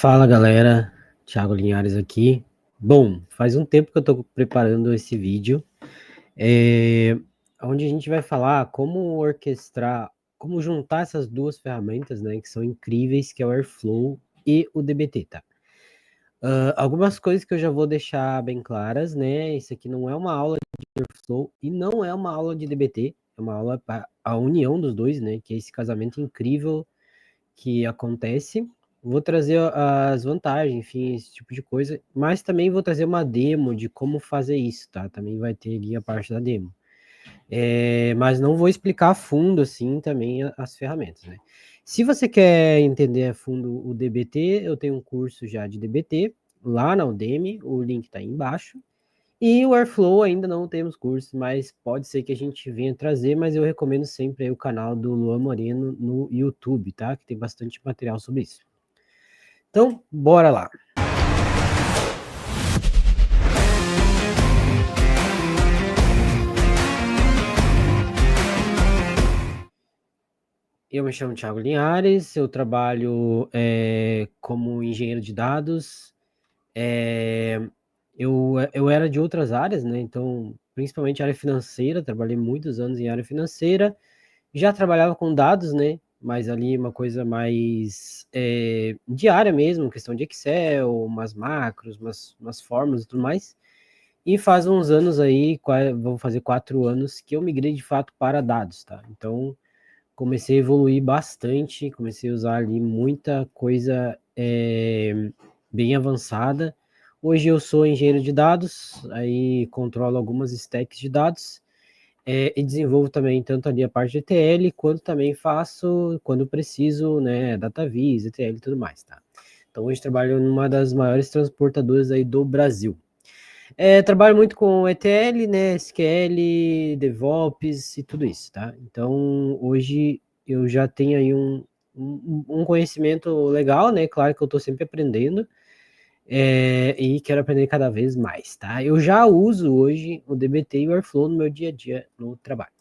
Fala galera, Thiago Linhares aqui. Bom, faz um tempo que eu estou preparando esse vídeo, é, onde a gente vai falar como orquestrar, como juntar essas duas ferramentas, né, que são incríveis, que é o Airflow e o DBT, tá? Algumas coisas que eu já vou deixar bem claras, né? Isso aqui não é uma aula de Airflow e não é uma aula de DBT, é uma aula para a união dos dois, né? Que é esse casamento incrível que acontece. Vou trazer as vantagens, enfim, esse tipo de coisa, mas também vou trazer uma demo de como fazer isso, tá? Também vai ter ali a parte da demo. Mas não vou explicar a fundo, assim, também as ferramentas, né? Se você quer entender a fundo o DBT, eu tenho um curso já de DBT lá na Udemy, o link tá aí embaixo. E o Airflow ainda não temos curso, mas pode ser que a gente venha trazer, mas eu recomendo sempre aí o canal do Luan Moreno no YouTube, tá? Que tem bastante material sobre isso. Então, bora lá. Eu me chamo Thiago Linhares, eu trabalho como engenheiro de dados. Eu era de outras áreas, né? Então, principalmente área financeira, trabalhei muitos anos em área financeira. Já trabalhava com dados, né? Mas ali uma coisa mais diária mesmo, questão de Excel, umas macros, umas fórmulas e tudo mais. E faz uns anos aí, vão fazer 4 anos, que eu migrei de fato para dados, tá? Então, comecei a evoluir bastante, comecei a usar ali muita coisa bem avançada. Hoje eu sou engenheiro de dados, aí controlo algumas stacks de dados, e desenvolvo também tanto ali a parte de ETL, quanto também faço, quando preciso, né, DataVis, ETL e tudo mais, tá? Então hoje trabalho numa das maiores transportadoras aí do Brasil. Trabalho muito com ETL, né, SQL, DevOps e tudo isso, tá? Então hoje eu já tenho aí um conhecimento legal, né? Claro que eu estou sempre aprendendo, e quero aprender cada vez mais, tá? Eu já uso hoje o DBT e o Airflow no meu dia a dia no trabalho.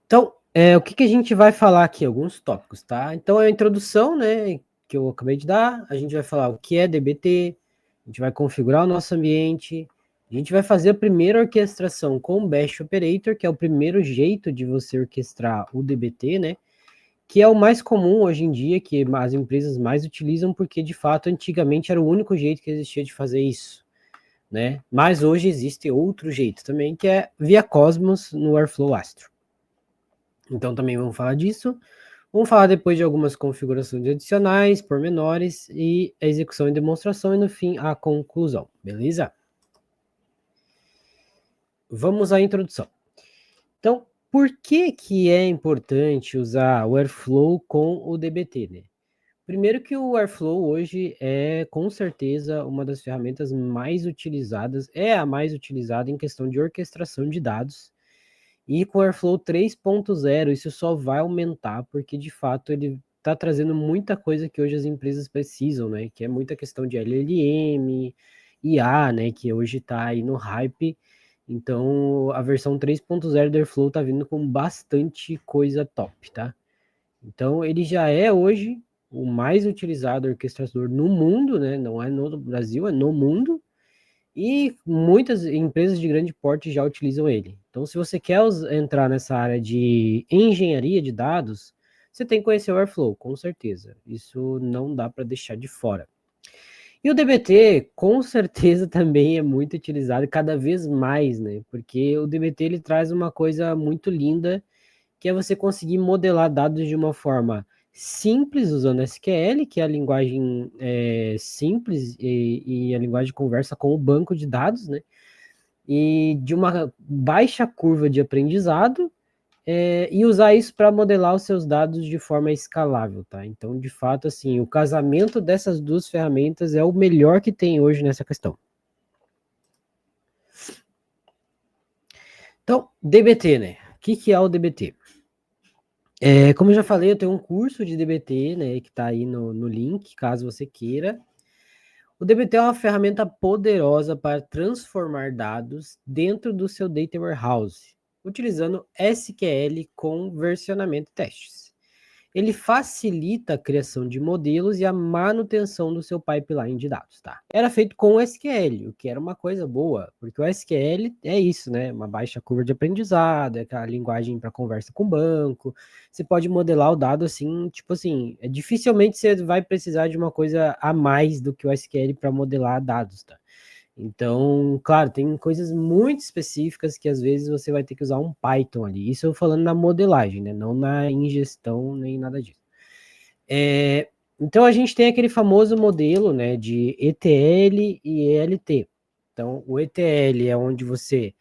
Então, o que a gente vai falar aqui? Alguns tópicos, tá? Então, é a introdução, né, que eu acabei de dar. A gente vai falar o que é DBT, a gente vai configurar o nosso ambiente, a gente vai fazer a primeira orquestração com o Bash Operator, que é o primeiro jeito de você orquestrar o DBT, né? Que é o mais comum hoje em dia, que as empresas mais utilizam, porque de fato antigamente era o único jeito que existia de fazer isso, né? Mas hoje existe outro jeito também, que é via Cosmos no Airflow Astro. Então também vamos falar disso. Vamos falar depois de algumas configurações adicionais, pormenores e a execução e demonstração e no fim a conclusão, beleza? Vamos à introdução. Então, por que é importante usar o Airflow com o DBT, né? Primeiro que o Airflow hoje é com certeza uma das ferramentas mais utilizadas, é a mais utilizada em questão de orquestração de dados. E com o Airflow 3.0 isso só vai aumentar, porque de fato ele está trazendo muita coisa que hoje as empresas precisam, né? Que é muita questão de LLM, IA, né? Que hoje está aí no hype. Então a versão 3.0 do Airflow está vindo com bastante coisa top, tá? Então ele já é hoje o mais utilizado orquestrador no mundo, né? Não é no Brasil, é no mundo. E muitas empresas de grande porte já utilizam ele. Então, se você quer entrar nessa área de engenharia de dados, você tem que conhecer o Airflow, com certeza. Isso não dá para deixar de fora. E o DBT, com certeza, também é muito utilizado cada vez mais, né? Porque o DBT ele traz uma coisa muito linda, que é você conseguir modelar dados de uma forma simples usando SQL, que é a linguagem simples e a linguagem de conversa com o banco de dados, né? E de uma baixa curva de aprendizado, e usar isso para modelar os seus dados de forma escalável, tá? Então, de fato, assim, o casamento dessas duas ferramentas é o melhor que tem hoje nessa questão. Então, DBT, né? O que é o DBT? Como eu já falei, eu tenho um curso de DBT, né, que está aí no link, caso você queira. O DBT é uma ferramenta poderosa para transformar dados dentro do seu Data Warehouse, utilizando SQL com versionamento e testes. ele facilita a criação de modelos e a manutenção do seu pipeline de dados, tá? Era feito com o SQL, o que era uma coisa boa, porque o SQL é isso, né? Uma baixa curva de aprendizado, é aquela linguagem para conversa com o banco. Você pode modelar o dado assim, tipo assim, dificilmente você vai precisar de uma coisa a mais do que o SQL para modelar dados, tá? Então, claro, tem coisas muito específicas que às vezes você vai ter que usar um Python ali. Isso eu falando na modelagem, né? Não na ingestão nem nada disso. Então a gente tem aquele famoso modelo, né, de ETL e ELT. Então, o ETL é onde você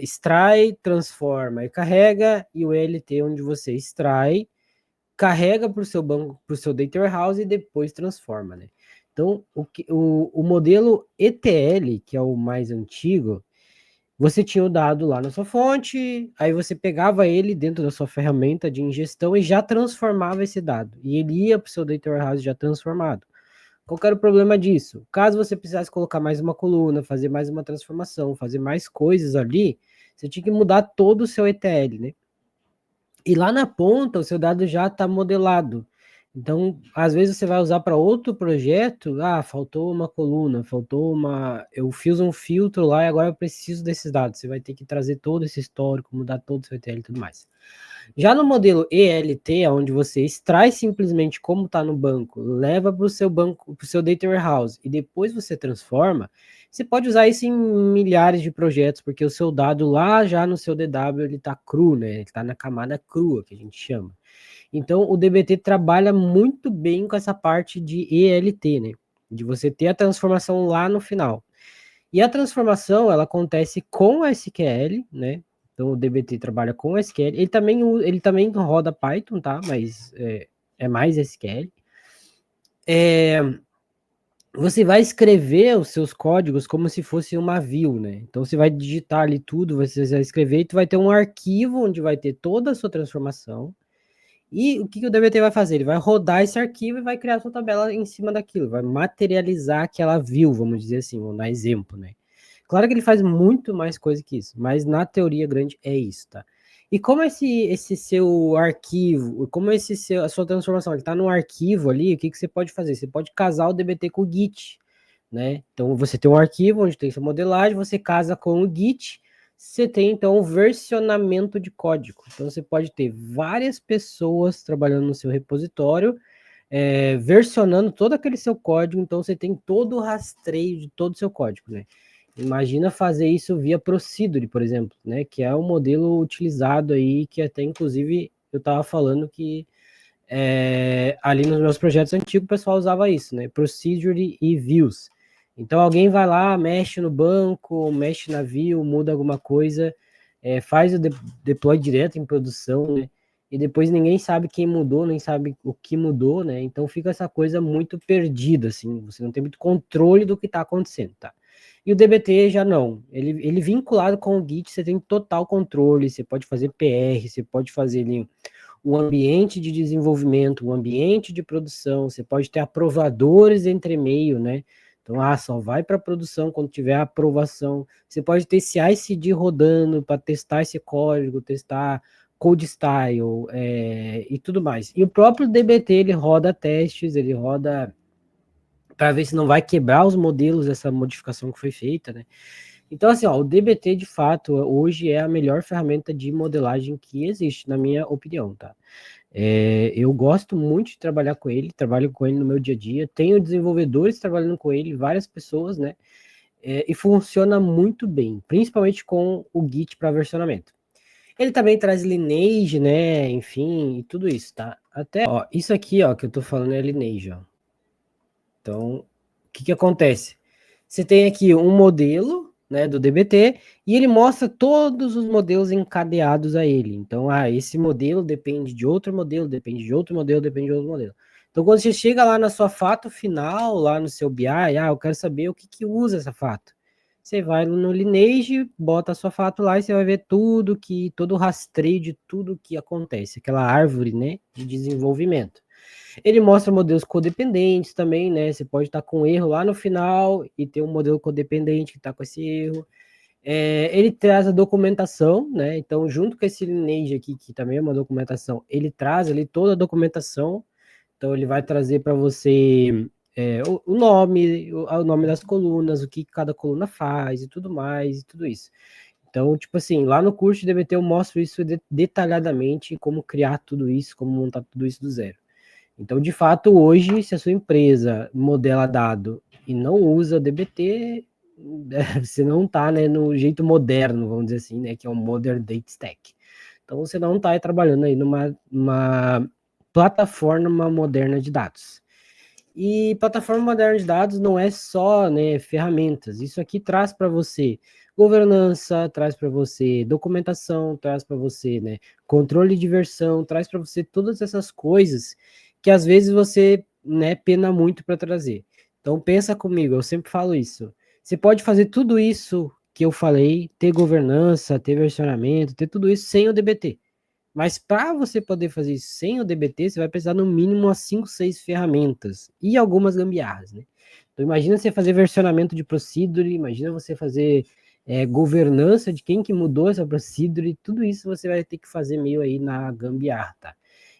extrai, transforma e carrega, e o ELT é onde você extrai, carrega para o seu banco, para o seu data warehouse e depois transforma, né? Então, o modelo ETL, que é o mais antigo, você tinha o dado lá na sua fonte, aí você pegava ele dentro da sua ferramenta de ingestão e já transformava esse dado. E ele ia para o seu data warehouse já transformado. Qual que era o problema disso? Caso você precisasse colocar mais uma coluna, fazer mais uma transformação, fazer mais coisas ali, você tinha que mudar todo o seu ETL, né? E lá na ponta, o seu dado já está modelado. Então, às vezes você vai usar para outro projeto, faltou uma coluna, faltou uma. Eu fiz um filtro lá e agora eu preciso desses dados. Você vai ter que trazer todo esse histórico, mudar todo o seu ETL e tudo mais. Já no modelo ELT, onde você extrai simplesmente como está no banco, leva para o seu banco, para o seu data warehouse e depois você transforma, você pode usar isso em milhares de projetos, porque o seu dado lá já no seu DW ele está cru, né? Ele está na camada crua, que a gente chama. Então o DBT trabalha muito bem com essa parte de ELT, né? De você ter a transformação lá no final. E a transformação ela acontece com SQL, né? Então o DBT trabalha com SQL. Ele também roda Python, tá? Mas é mais SQL. Você vai escrever os seus códigos como se fosse uma view, né? Então você vai digitar ali tudo, você vai escrever e tu vai ter um arquivo onde vai ter toda a sua transformação. E o que o DBT vai fazer? Ele vai rodar esse arquivo e vai criar a sua tabela em cima daquilo, vai materializar aquela view, vamos dizer assim, vamos dar exemplo, né? Claro que ele faz muito mais coisa que isso, mas na teoria grande é isso, tá? E como esse seu arquivo, como a sua transformação, ele está no arquivo ali, o que você pode fazer? Você pode casar o DBT com o Git, né? Então você tem um arquivo onde tem sua modelagem, você casa com o Git, você tem então o versionamento de código. Então você pode ter várias pessoas trabalhando no seu repositório, versionando todo aquele seu código, então você tem todo o rastreio de todo o seu código, né? Imagina fazer isso via Procedure, por exemplo, né? Que é um modelo utilizado aí, que até inclusive eu estava falando que ali nos meus projetos antigos o pessoal usava isso, né? Procedure e views. Então alguém vai lá, mexe no banco, mexe na view, muda alguma coisa, faz o deploy direto em produção, né? E depois ninguém sabe quem mudou, nem sabe o que mudou, né? Então fica essa coisa muito perdida, assim, você não tem muito controle do que está acontecendo, tá? E o DBT já não. Ele vinculado com o Git, você tem total controle, você pode fazer PR, você pode fazer ali o ambiente de desenvolvimento, o ambiente de produção, você pode ter aprovadores entre meio, né? Então, só vai para produção quando tiver a aprovação. Você pode ter CI/CD rodando para testar esse código, testar code style e tudo mais. E o próprio DBT, ele roda testes, ele roda para ver se não vai quebrar os modelos dessa modificação que foi feita, né? Então, assim, o DBT, de fato, hoje é a melhor ferramenta de modelagem que existe, na minha opinião, tá? Eu gosto muito de trabalhar com ele, trabalho com ele no meu dia a dia, tenho desenvolvedores trabalhando com ele, várias pessoas, né? E funciona muito bem, principalmente com o Git para versionamento. Ele também traz Lineage, né? Enfim, e tudo isso, tá? Até, isso aqui, que eu tô falando é Lineage, ó. Então, o que acontece? Você tem aqui um modelo, né, do DBT, e ele mostra todos os modelos encadeados a ele. Então, esse modelo depende de outro modelo, depende de outro modelo, depende de outro modelo. Então, quando você chega lá na sua fato final, lá no seu BI, eu quero saber o que usa essa fato. Você vai no Lineage, bota a sua fato lá e você vai ver todo o rastreio de tudo que acontece, aquela árvore, né, de desenvolvimento. Ele mostra modelos codependentes também, né? Você pode estar com um erro lá no final e ter um modelo codependente que está com esse erro. Ele traz a documentação, né? Então, junto com esse Lineage aqui, que também é uma documentação, ele traz ali toda a documentação. Então, ele vai trazer para você o nome, o nome das colunas, o que cada coluna faz e tudo mais, e tudo isso. Então, tipo assim, lá no curso de DBT eu mostro isso detalhadamente, como criar tudo isso, como montar tudo isso do zero. Então, de fato, hoje, se a sua empresa modela dado e não usa o DBT, você não está, né, no jeito moderno, vamos dizer assim, né, que é o Modern Data Stack. Então, você não está trabalhando aí numa plataforma moderna de dados. E plataforma moderna de dados não é só, né, ferramentas. Isso aqui traz para você governança, traz para você documentação, traz para você, né, controle de versão, traz para você todas essas coisas que às vezes você, né, pena muito para trazer. Então pensa comigo, eu sempre falo isso. Você pode fazer tudo isso que eu falei, ter governança, ter versionamento, ter tudo isso sem o DBT. Mas para você poder fazer isso sem o DBT, você vai precisar no mínimo umas 5, 6 ferramentas e algumas gambiarras, né? Então imagina você fazer versionamento de procedure, imagina você fazer governança de quem que mudou essa procedure, tudo isso você vai ter que fazer meio aí na gambiarra, tá?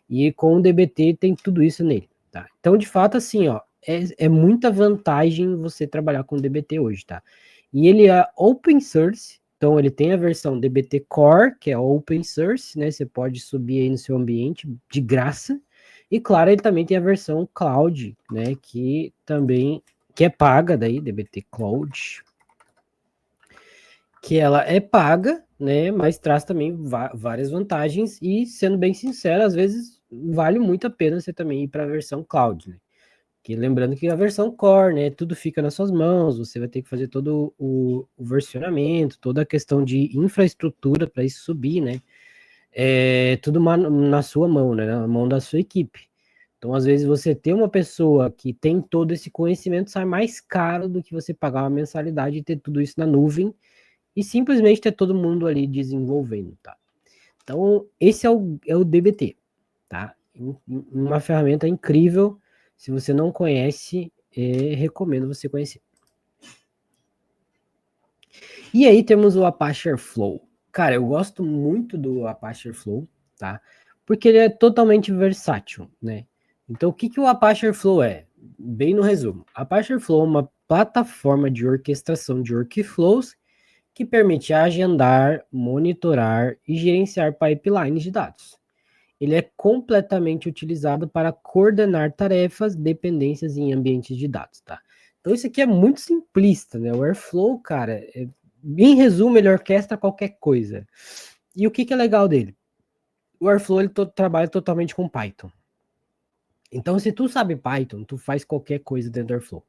E com o DBT tem tudo isso nele, tá? Então, de fato, assim, ó, é muita vantagem você trabalhar com o DBT hoje, tá? E ele é open source, então ele tem a versão DBT Core, que é open source, né? Você pode subir aí no seu ambiente de graça. E claro, ele também tem a versão cloud, né? Que é paga daí, DBT Cloud, que ela é paga, né? Mas traz também várias vantagens e, sendo bem sincero, às vezes vale muito a pena você também ir para a versão cloud, né? Que lembrando que a versão core, né? Tudo fica nas suas mãos, você vai ter que fazer todo o versionamento, toda a questão de infraestrutura para isso subir, né? É tudo na sua mão, né? Na mão da sua equipe. Então, às vezes, você ter uma pessoa que tem todo esse conhecimento sai mais caro do que você pagar uma mensalidade e ter tudo isso na nuvem e simplesmente ter todo mundo ali desenvolvendo, tá? Então, esse é o DBT, tá? Uma ferramenta incrível. Se você não conhece, recomendo você conhecer. E aí temos o Apache Airflow. Cara, eu gosto muito do Apache Airflow, tá? Porque ele é totalmente versátil, né? Então, o que, que o Apache Airflow é? Bem no resumo. Apache Airflow é uma plataforma de orquestração de workflows que permite agendar, monitorar e gerenciar pipelines de dados. Ele é completamente utilizado para coordenar tarefas, dependências em ambientes de dados, tá? Então isso aqui é muito simplista, né? O Airflow, cara, em resumo, ele orquestra qualquer coisa. E o que, que é legal dele? O Airflow ele trabalha totalmente com Python. Então, se tu sabe Python, tu faz qualquer coisa dentro do Airflow.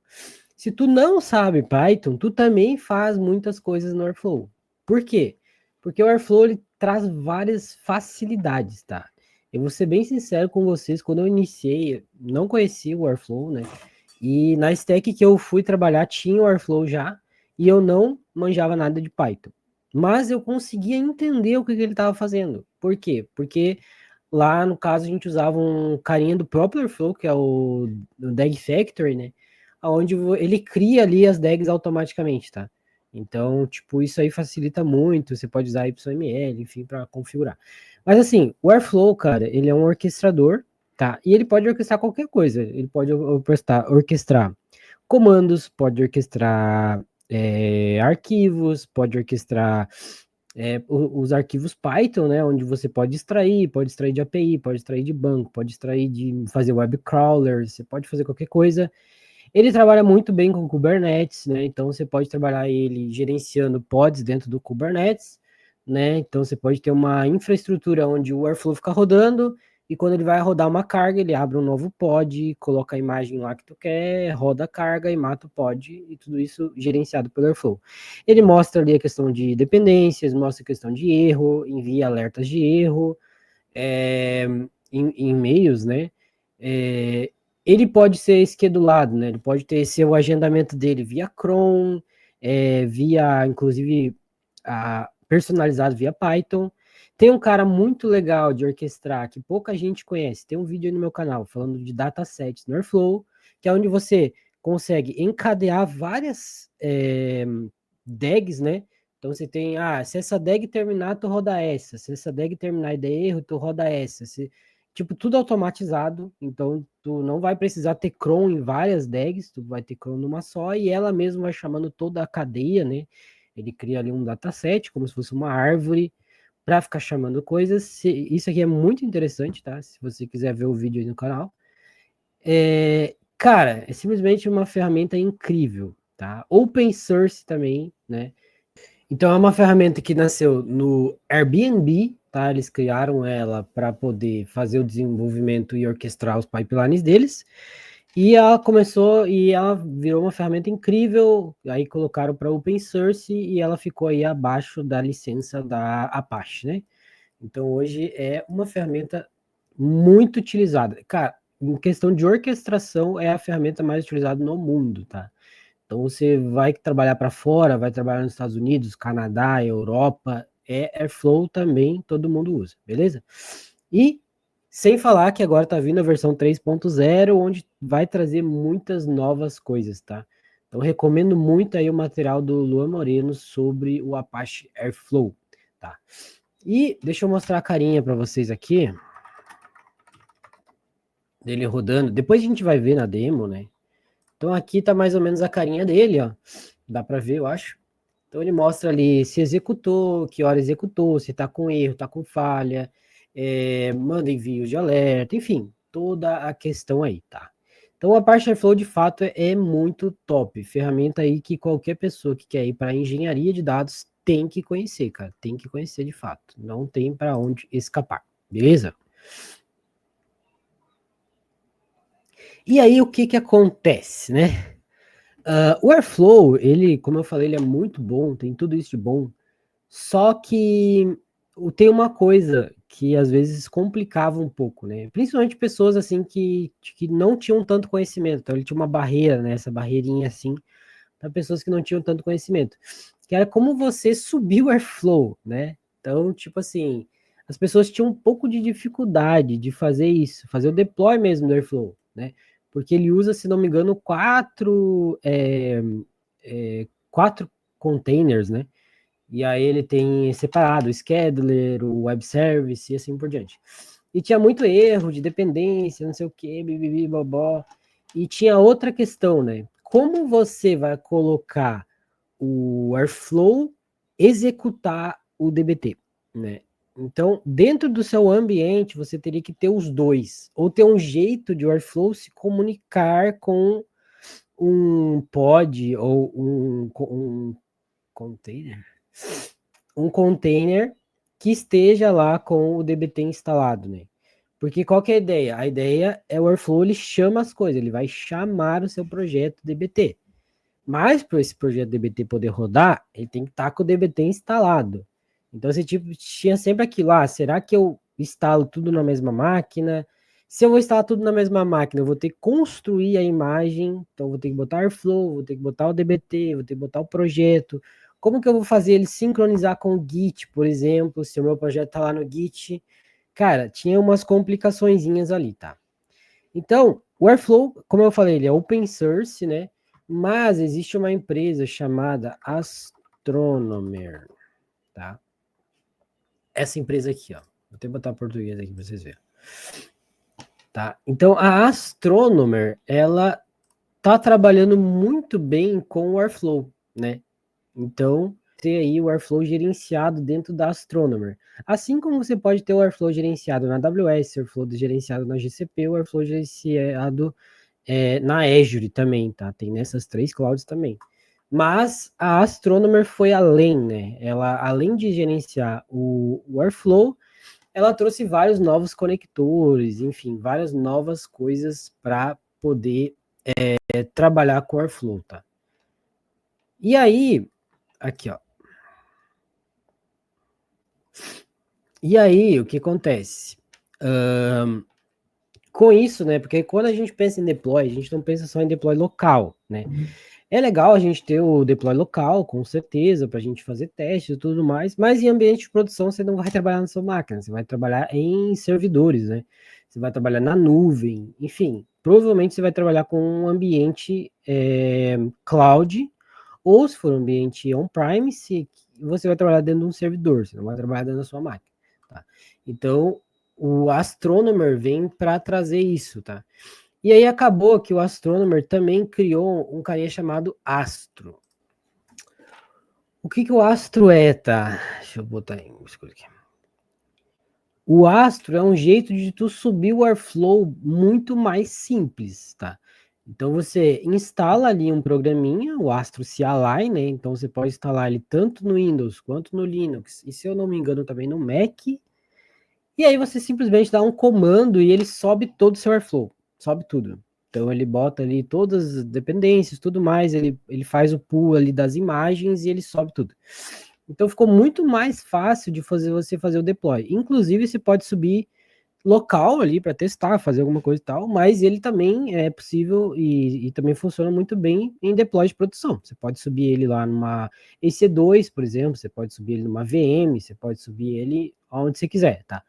Se tu não sabe Python, tu também faz muitas coisas no Airflow. Por quê? Porque o Airflow ele traz várias facilidades, tá? Eu vou ser bem sincero com vocês, quando eu iniciei, não conhecia o Airflow, né? E na stack que eu fui trabalhar tinha o Airflow já, e eu não manjava nada de Python. Mas eu conseguia entender o que ele estava fazendo. Por quê? Porque lá, no caso, a gente usava um carinha do próprio Airflow, que é o DAG Factory, né? Onde ele cria ali as DAGs automaticamente, tá? Então, tipo, isso aí facilita muito. Você pode usar YML, enfim, para configurar. Mas assim, o Airflow, cara, ele é um orquestrador, tá? E ele pode orquestrar qualquer coisa. Ele pode orquestrar comandos, pode orquestrar arquivos, pode orquestrar os arquivos Python, né, onde você pode extrair de API, pode extrair de banco, pode extrair de fazer web crawler, você pode fazer qualquer coisa. Ele trabalha muito bem com Kubernetes, né, então você pode trabalhar ele gerenciando pods dentro do Kubernetes, né, então você pode ter uma infraestrutura onde o Airflow fica rodando, e quando ele vai rodar uma carga, ele abre um novo pod, coloca a imagem lá que tu quer, roda a carga e mata o pod, e tudo isso gerenciado pelo Airflow. Ele mostra ali a questão de dependências, mostra a questão de erro, envia alertas de erro, em e-mails, né? É, ele pode ser esquedulado, né? Ele pode ter seu agendamento dele via Chrome, via, inclusive, personalizado via Python. Tem um cara muito legal de orquestrar que pouca gente conhece. Tem um vídeo aí no meu canal falando de datasets no Airflow, que é onde você consegue encadear várias DAGs, né? Então você tem, se essa DAG terminar, tu roda essa. Se essa DAG terminar e der erro, tu roda essa. Tipo, tudo automatizado. Então tu não vai precisar ter cron em várias DAGs, tu vai ter cron numa só e ela mesma vai chamando toda a cadeia, né? Ele cria ali um dataset, como se fosse uma árvore, para ficar chamando coisas. Isso aqui é muito interessante, tá? Se você quiser ver o vídeo aí no canal. Cara, é simplesmente uma ferramenta incrível, tá? Open source também, né? Então é uma ferramenta que nasceu no Airbnb, tá? Eles criaram ela para poder fazer o desenvolvimento e orquestrar os pipelines deles. E ela virou uma ferramenta incrível, aí colocaram para open source e ela ficou aí abaixo da licença da Apache, né? Então hoje é uma ferramenta muito utilizada. Cara, em questão de orquestração, é a ferramenta mais utilizada no mundo, tá? Então você vai trabalhar para fora, vai trabalhar nos Estados Unidos, Canadá, Europa, Airflow também todo mundo usa, beleza? E sem falar que agora tá vindo a versão 3.0, onde vai trazer muitas novas coisas, tá? Então recomendo muito aí o material do Luan Moreno sobre o Apache Airflow, tá? E deixa eu mostrar a carinha para vocês aqui dele rodando. Depois a gente vai ver na demo, né? Então aqui tá mais ou menos a carinha dele, ó. Dá para ver, eu acho. Então ele mostra ali se executou, que hora executou, se tá com erro, tá com falha, manda envios de alerta, enfim, toda a questão aí, tá? Então a parte Airflow de fato é muito top, ferramenta aí que qualquer pessoa que quer ir para engenharia de dados tem que conhecer, cara, tem que conhecer de fato, não tem para onde escapar, beleza? E aí o que que acontece, né? O Airflow, ele, como eu falei, ele é muito bom, tem tudo isso de bom. Só que tem uma coisa que às vezes complicava um pouco, né? Principalmente pessoas assim que não tinham tanto conhecimento. Então ele tinha uma barreira, né? Essa barreirinha assim, para pessoas que não tinham tanto conhecimento. Que era como você subir o Airflow, né? Então, tipo assim, as pessoas tinham um pouco de dificuldade de fazer isso, fazer o deploy mesmo do Airflow, né? Porque ele usa, se não me engano, quatro containers, né? E aí ele tem separado o scheduler, o web service e assim por diante. E tinha muito erro de dependência, não sei o que, bibibi, bobó. E tinha outra questão, né? Como você vai colocar o Airflow executar o DBT, né? Então, dentro do seu ambiente, você teria que ter os dois, ou ter um jeito de o Airflow se comunicar com um pod ou um container, um container que esteja lá com o DBT instalado, né? Porque qual que é a ideia? A ideia é o Airflow, ele chama as coisas, ele vai chamar o seu projeto DBT. Mas para esse projeto DBT poder rodar, ele tem que estar com o DBT instalado. Então você tipo, tinha sempre aquilo, será que eu instalo tudo na mesma máquina? Se eu vou instalar tudo na mesma máquina, eu vou ter que construir a imagem, então eu vou ter que botar Airflow, vou ter que botar o DBT, vou ter que botar o projeto. Como que eu vou fazer ele sincronizar com o Git, por exemplo, se o meu projeto está lá no Git? Cara, tinha umas complicaçõezinhas ali, tá? Então, o Airflow, como eu falei, ele é open source, né? Mas existe uma empresa chamada Astronomer, tá? Essa empresa aqui, ó. Vou até botar português aqui para vocês verem. Tá? Então, a Astronomer, ela tá trabalhando muito bem com o Airflow, né? Então, ter aí o Airflow gerenciado dentro da Astronomer. Assim como você pode ter o Airflow gerenciado na AWS, o Airflow gerenciado na GCP, o Airflow gerenciado na Azure também, tá? Tem nessas três clouds também. Mas a Astronomer foi além, né? Ela, além de gerenciar o Airflow, ela trouxe vários novos conectores, enfim, várias novas coisas para poder trabalhar com o Airflow, tá? E aí, aqui, ó. E aí, o que acontece? Com isso, né? Porque quando a gente pensa em deploy, a gente não pensa só em deploy local, né? É legal a gente ter o deploy local, com certeza, para a gente fazer testes e tudo mais, mas em ambiente de produção você não vai trabalhar na sua máquina, você vai trabalhar em servidores, né? Você vai trabalhar na nuvem, enfim, provavelmente você vai trabalhar com um ambiente cloud, ou se for um ambiente on-premise, e você vai trabalhar dentro de um servidor, você não vai trabalhar dentro da sua máquina, tá? Então, o Astronomer vem para trazer isso, tá? E aí acabou que o Astronomer também criou um carinha chamado Astro. O que o Astro é, tá? Deixa eu botar em escuro aqui. O Astro é um jeito de tu subir o Airflow muito mais simples, tá? Então você instala ali um programinha, o Astro CLI, né? Então você pode instalar ele tanto no Windows quanto no Linux, e se eu não me engano também no Mac. E aí você simplesmente dá um comando e ele sobe todo o seu Airflow, sobe tudo. Então ele bota ali todas as dependências, tudo mais, ele faz o pull ali das imagens e ele sobe tudo. Então ficou muito mais fácil de você fazer o deploy. Inclusive você pode subir local ali para testar, fazer alguma coisa e tal, mas ele também é possível e também funciona muito bem em deploy de produção. Você pode subir ele lá numa EC2, por exemplo, você pode subir ele numa VM, você pode subir ele onde você quiser, tá?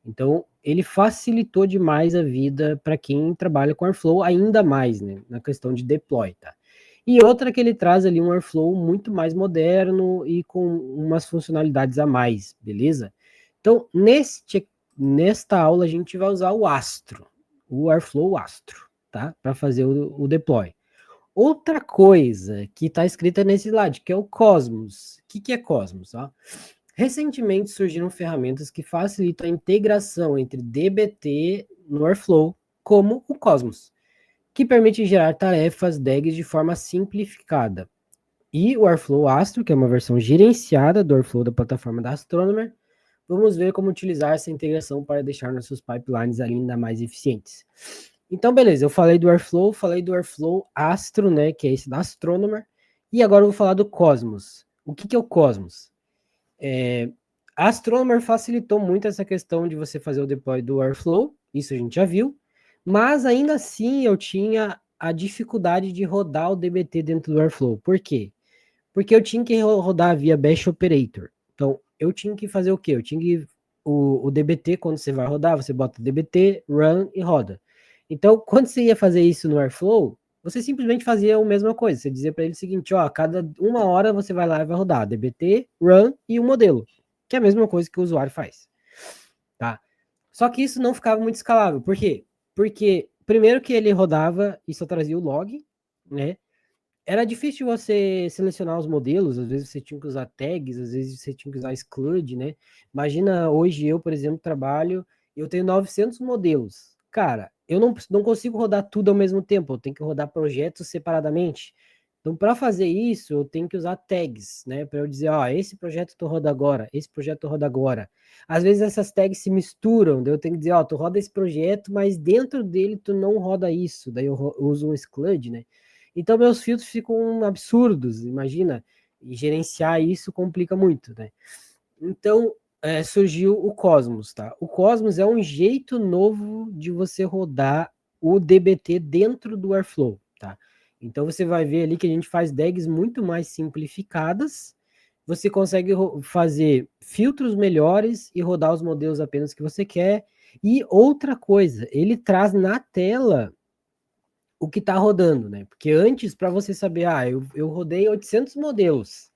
Então, ele facilitou demais a vida para quem trabalha com Airflow, ainda mais, né, na questão de deploy, tá? E outra que ele traz ali um Airflow muito mais moderno e com umas funcionalidades a mais, beleza? Então, nesta aula a gente vai usar o Astro, o Airflow Astro, tá? Para fazer o deploy. Outra coisa que está escrita nesse slide, que é o Cosmos. O que é Cosmos? Ó? Recentemente surgiram ferramentas que facilitam a integração entre DBT no Airflow, como o Cosmos, que permite gerar tarefas DAGs de forma simplificada. E o Airflow Astro, que é uma versão gerenciada do Airflow da plataforma da Astronomer, vamos ver como utilizar essa integração para deixar nossos pipelines ainda mais eficientes. Então, beleza, eu falei do Airflow Astro, né, que é esse da Astronomer, e agora eu vou falar do Cosmos. O que é o Cosmos? A Astronomer facilitou muito essa questão de você fazer o deploy do Airflow, isso a gente já viu, mas ainda assim eu tinha a dificuldade de rodar o DBT dentro do Airflow. Por quê? Porque eu tinha que rodar via Bash Operator. Então, eu tinha que fazer o quê? Eu tinha que. O DBT, quando você vai rodar, você bota DBT, run e roda. Então, quando você ia fazer isso no Airflow, você simplesmente fazia a mesma coisa. Você dizia para ele o seguinte: ó, a cada 1 hora você vai lá e vai rodar DBT, run e o modelo, que é a mesma coisa que o usuário faz. Tá? Só que isso não ficava muito escalável. Por quê? Porque, primeiro, que ele rodava e só trazia o log, né? Era difícil você selecionar os modelos, às vezes você tinha que usar tags, às vezes você tinha que usar exclude, né? Imagina hoje eu, por exemplo, trabalho, eu tenho 900 modelos. Cara, eu não consigo rodar tudo ao mesmo tempo, eu tenho que rodar projetos separadamente. Então, para fazer isso, eu tenho que usar tags, né? Para eu dizer, ó, esse projeto tu roda agora, esse projeto tu roda agora. Às vezes essas tags se misturam, daí eu tenho que dizer, ó, tu roda esse projeto, mas dentro dele tu não roda isso. Daí eu uso um exclude, né? Então, meus filtros ficam absurdos, imagina. E gerenciar isso complica muito, né? Então, surgiu o Cosmos, tá? O Cosmos é um jeito novo de você rodar o DBT dentro do Airflow, tá? Então, você vai ver ali que a gente faz DAGs muito mais simplificadas. Você consegue fazer filtros melhores e rodar os modelos apenas que você quer. E outra coisa, ele traz na tela o que está rodando, né? Porque antes, para você saber, eu rodei 800 modelos,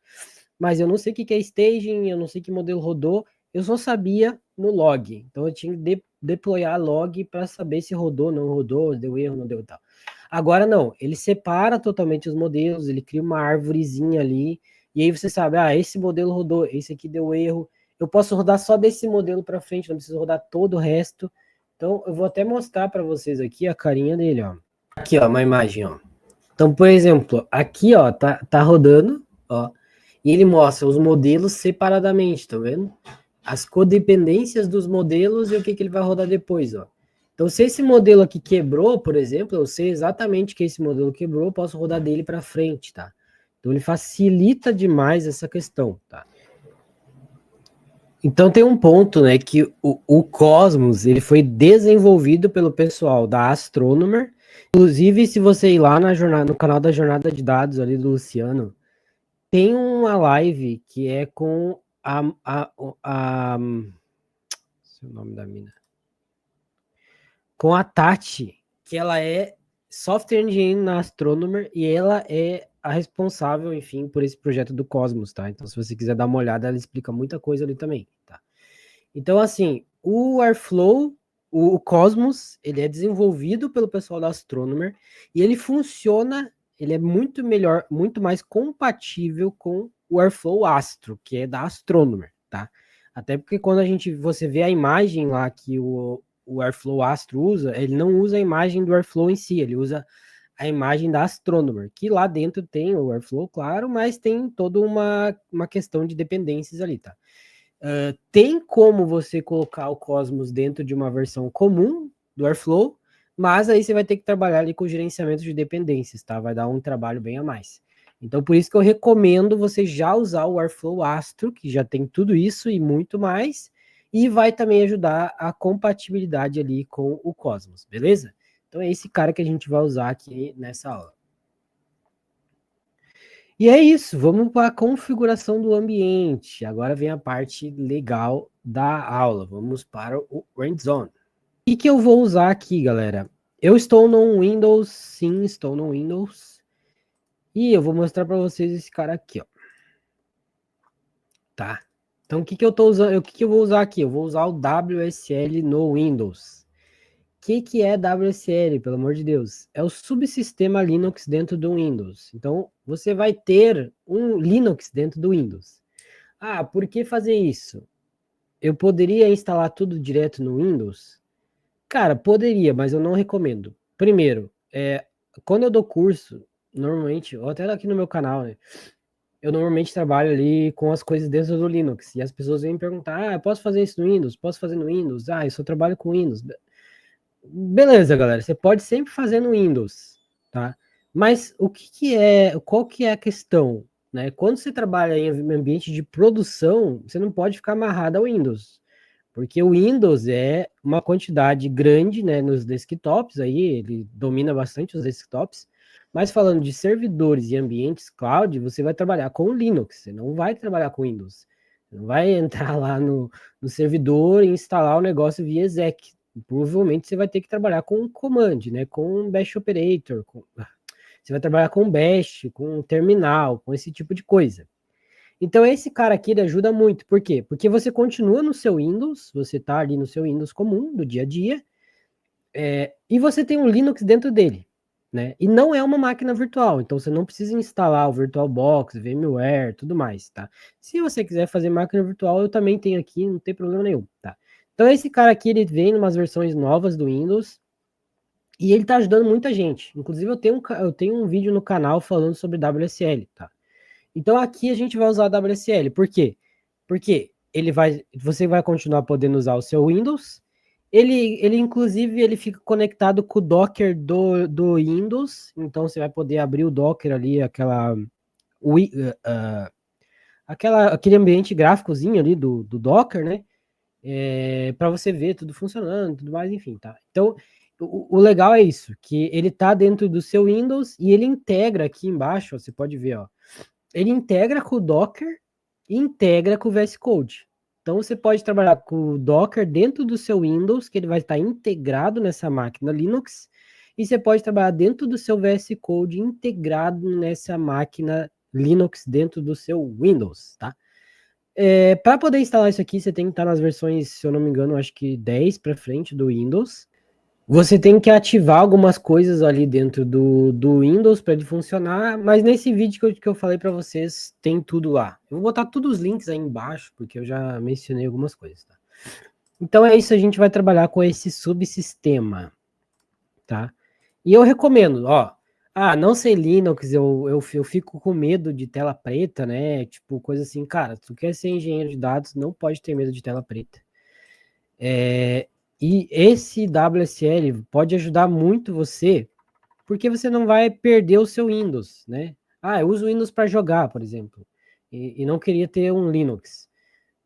mas eu não sei o que é staging, eu não sei que modelo rodou, eu só sabia no log. Então eu tinha que deployar log para saber se rodou, não rodou, deu erro, não deu tal. Agora não, ele separa totalmente os modelos, ele cria uma árvorezinha ali, e aí você sabe, esse modelo rodou, esse aqui deu erro, eu posso rodar só desse modelo para frente, não preciso rodar todo o resto. Então eu vou até mostrar para vocês aqui a carinha dele, ó. Aqui, ó, uma imagem, ó. Então, por exemplo, aqui, ó, tá rodando, ó, e ele mostra os modelos separadamente, tá vendo? As codependências dos modelos e o que ele vai rodar depois, ó. Então, se esse modelo aqui quebrou, por exemplo, eu sei exatamente que esse modelo quebrou, eu posso rodar dele para frente, tá? Então, ele facilita demais essa questão, tá? Então, tem um ponto, né, que o Cosmos, ele foi desenvolvido pelo pessoal da Astronomer. Inclusive, se você ir lá no canal da Jornada de Dados ali do Luciano, tem uma live que é com esse é o nome da mina. Com a Tati, que ela é Software Engineering na Astronomer, e ela é a responsável, enfim, por esse projeto do Cosmos, tá? Então, se você quiser dar uma olhada, ela explica muita coisa ali também, tá? Então, assim, o Airflow, o Cosmos, ele é desenvolvido pelo pessoal da Astronomer e ele funciona, ele é muito melhor, muito mais compatível com o Airflow Astro, que é da Astronomer, tá? Até porque quando você vê a imagem lá que o Airflow Astro usa, ele não usa a imagem do Airflow em si, ele usa a imagem da Astronomer, que lá dentro tem o Airflow, claro, mas tem toda uma questão de dependências ali, tá? Tem como você colocar o Cosmos dentro de uma versão comum do Airflow, mas aí você vai ter que trabalhar ali com o gerenciamento de dependências, tá? Vai dar um trabalho bem a mais. Então, por isso que eu recomendo você já usar o Airflow Astro, que já tem tudo isso e muito mais, e vai também ajudar a compatibilidade ali com o Cosmos, beleza? Então é esse cara que a gente vai usar aqui nessa aula. E é isso, vamos para a configuração do ambiente. Agora vem a parte legal da aula. Vamos para o Hands-on. O que eu vou usar aqui, galera? Eu estou no Windows, sim, estou no Windows. E eu vou mostrar para vocês esse cara aqui, ó. Tá? Então, o que eu estou usando? O que eu vou usar aqui? Eu vou usar o WSL no Windows. O que é WSL, pelo amor de Deus? É o subsistema Linux dentro do Windows. Então, você vai ter um Linux dentro do Windows. Ah, por que fazer isso? Eu poderia instalar tudo direto no Windows? Cara, poderia, mas eu não recomendo. Primeiro, quando eu dou curso, normalmente, ou até aqui no meu canal, né? Eu normalmente trabalho ali com as coisas dentro do Linux. E as pessoas vêm me perguntar: eu posso fazer isso no Windows? Posso fazer no Windows? Eu só trabalho com Windows. Beleza, galera, você pode sempre fazer no Windows, tá? Mas qual que é a questão, né? Quando você trabalha em ambiente de produção, você não pode ficar amarrado ao Windows, porque o Windows é uma quantidade grande, né, nos desktops aí, ele domina bastante os desktops, mas falando de servidores e ambientes cloud, você vai trabalhar com Linux, você não vai trabalhar com Windows. Você não vai entrar lá no servidor e instalar o negócio via exec. Provavelmente você vai ter que trabalhar com command, né? Com bash operator. Você vai trabalhar com bash, com terminal, com esse tipo de coisa. Então esse cara aqui ele ajuda muito. Por quê? Porque você continua no seu Windows, você está ali no seu Windows comum, do dia a dia, e você tem um Linux dentro dele. Né? E não é uma máquina virtual, então você não precisa instalar o VirtualBox, VMware, tudo mais, tá? Se você quiser fazer máquina virtual, eu também tenho aqui, não tem problema nenhum, tá? Então esse cara aqui, ele vem em umas versões novas do Windows e ele tá ajudando muita gente. Inclusive eu tenho um vídeo no canal falando sobre WSL, tá? Então aqui a gente vai usar a WSL, por quê? Porque você vai continuar podendo usar o seu Windows, ele inclusive ele fica conectado com o Docker do Windows, então você vai poder abrir o Docker ali, aquele ambiente gráficozinho ali do Docker, né? Para você ver tudo funcionando, tudo mais, enfim, tá? Então, o legal é isso, que ele tá dentro do seu Windows e ele integra aqui embaixo, ó, você pode ver, ó, ele integra com o Docker e integra com o VS Code. Então você pode trabalhar com o Docker dentro do seu Windows, que ele vai estar integrado nessa máquina Linux, e você pode trabalhar dentro do seu VS Code integrado nessa máquina Linux dentro do seu Windows, tá? Para poder instalar isso aqui, você tem que estar nas versões, se eu não me engano, acho que 10 para frente do Windows. Você tem que ativar algumas coisas ali dentro do Windows para ele funcionar, mas nesse vídeo que eu falei para vocês, tem tudo lá. Eu vou botar todos os links aí embaixo, porque eu já mencionei algumas coisas, tá? Então é isso, a gente vai trabalhar com esse subsistema, tá? E eu recomendo, ó, não sei Linux, eu fico com medo de tela preta, né? Tipo, coisa assim, cara, tu quer ser engenheiro de dados, não pode ter medo de tela preta. E esse WSL pode ajudar muito você, porque você não vai perder o seu Windows, né? Eu uso o Windows para jogar, por exemplo, e não queria ter um Linux.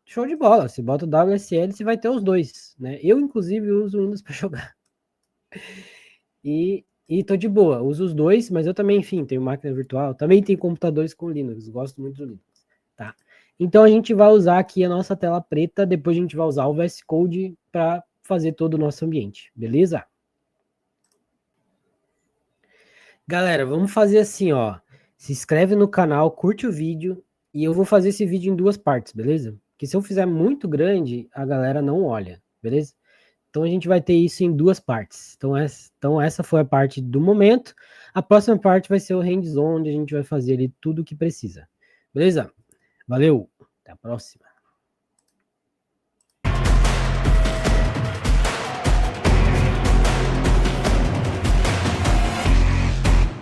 Show de bola, você bota o WSL, você vai ter os dois, né? Eu, inclusive, uso o Windows para jogar. E tô de boa, uso os dois, mas eu também, enfim, tenho máquina virtual, também tenho computadores com Linux, gosto muito do Linux, tá? Então a gente vai usar aqui a nossa tela preta, depois a gente vai usar o VS Code para fazer todo o nosso ambiente, beleza? Galera, vamos fazer assim, ó. Se inscreve no canal, curte o vídeo e eu vou fazer esse vídeo em duas partes, beleza? Porque se eu fizer muito grande, a galera não olha, beleza? Então a gente vai ter isso em duas partes. Então essa foi a parte do momento. A próxima parte vai ser o hands-on, onde a gente vai fazer ali tudo o que precisa. Beleza? Valeu, até a próxima.